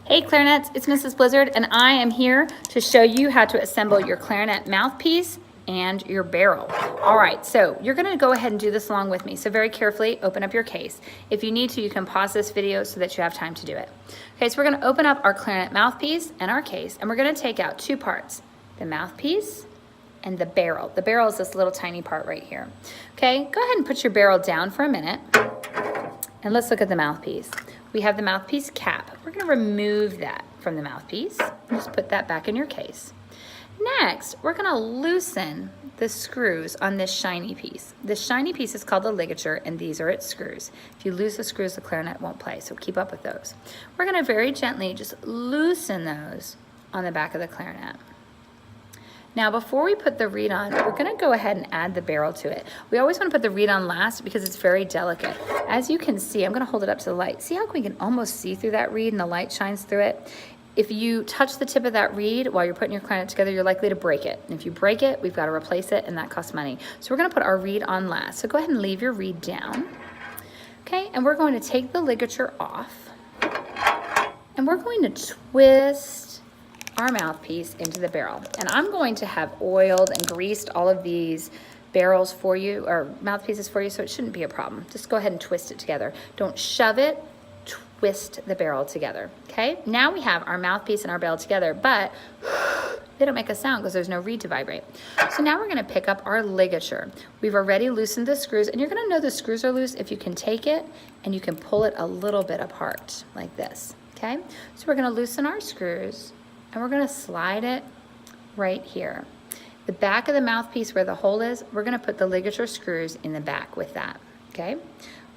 Hey clarinets, it's Mrs. Blizzard, and I am here to show you how to assemble your clarinet mouthpiece and your barrel. All right, so you're gonna go ahead and do this along with me. So very carefully, open up your case. If you need to, you can pause this video so that you have time to do it. Okay, so we're gonna open up our clarinet mouthpiece and our case, and we're gonna take out two parts, the mouthpiece and the barrel. The barrel is this little tiny part right here. Okay, go ahead and put your barrel down for a minute, and let's look at the mouthpiece. We have the mouthpiece cap. We're gonna remove that from the mouthpiece. Just put that back in your case. Next, we're gonna loosen the screws on this shiny piece. This shiny piece is called the ligature, and these are its screws. If you lose the screws, the clarinet won't play, so keep up with those. We're gonna very gently just loosen those on the back of the clarinet. Now, before we put the reed on, we're gonna go ahead and add the barrel to it. We always wanna put the reed on last because it's very delicate. As you can see, I'm gonna hold it up to the light. See how we can almost see through that reed and the light shines through it? If you touch the tip of that reed while you're putting your clarinet together, you're likely to break it. And if you break it, we've gotta replace it, and that costs money. So we're gonna put our reed on last. So go ahead and leave your reed down. Okay, and we're going to take the ligature off, and we're going to twist our mouthpiece into the barrel. And I'm going to have oiled and greased all of these barrels for you, or mouthpieces for you, so it shouldn't be a problem. Just go ahead and twist it together. Don't shove it, twist the barrel together, okay? Now we have our mouthpiece and our barrel together, but they don't make a sound because there's no reed to vibrate. So now we're gonna pick up our ligature. We've already loosened the screws, and you're gonna know the screws are loose if you can take it and you can pull it a little bit apart like this, okay? So we're gonna loosen our screws, and we're gonna slide it right here. The back of the mouthpiece where the hole is, we're gonna put the ligature screws in the back with that, okay?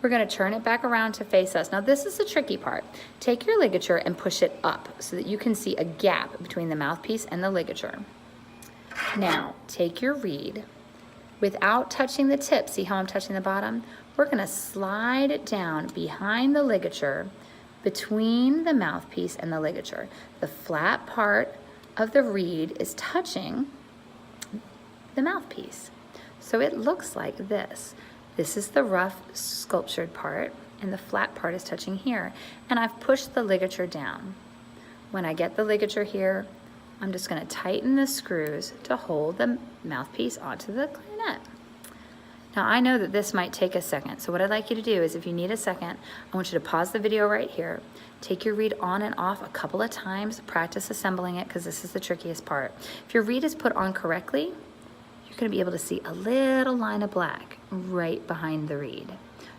We're gonna turn it back around to face us. Now this is the tricky part. Take your ligature and push it up so that you can see a gap between the mouthpiece and the ligature. Now, take your reed, without touching the tip, see how I'm touching the bottom? We're gonna slide it down behind the ligature, between the mouthpiece and the ligature. The flat part of the reed is touching the mouthpiece. So it looks like this. This is the rough sculptured part, and the flat part is touching here. And I've pushed the ligature down. When I get the ligature here, I'm just gonna tighten the screws to hold the mouthpiece onto the clarinet. Now I know that this might take a second, so what I'd like you to do is, if you need a second, I want you to pause the video right here, take your reed on and off a couple of times, practice assembling it, because this is the trickiest part. If your reed is put on correctly, you're gonna be able to see a little line of black right behind the reed.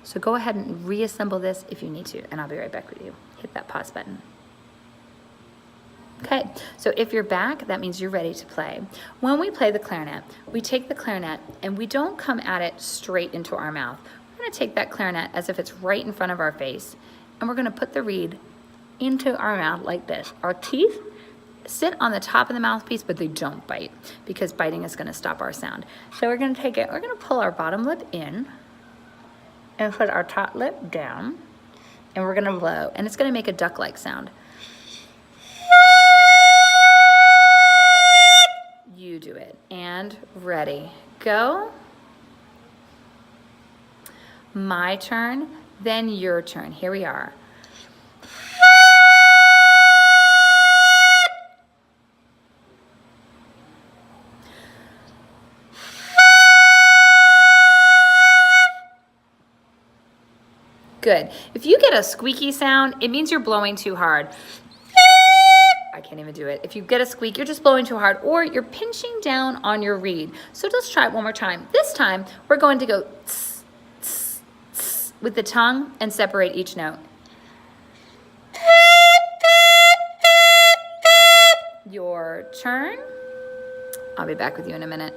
So go ahead and reassemble this if you need to, and I'll be right back with you. Hit that pause button. Okay, so if you're back, that means you're ready to play. When we play the clarinet, we take the clarinet and we don't come at it straight into our mouth. We're gonna take that clarinet as if it's right in front of our face, and we're gonna put the reed into our mouth like this. Our teeth sit on the top of the mouthpiece, but they don't bite, because biting is gonna stop our sound. So we're gonna take it, we're gonna pull our bottom lip in and put our top lip down, and we're gonna blow, and it's gonna make a duck-like sound. You do it, and ready, go. My turn, then your turn. Here we are. Good. If you get a squeaky sound, it means you're blowing too hard. I can't even do it. If you get a squeak, you're just blowing too hard, or you're pinching down on your reed. So just try it one more time. This time, we're going to go tss, tss, tss with the tongue and separate each note. Your turn. I'll be back with you in a minute.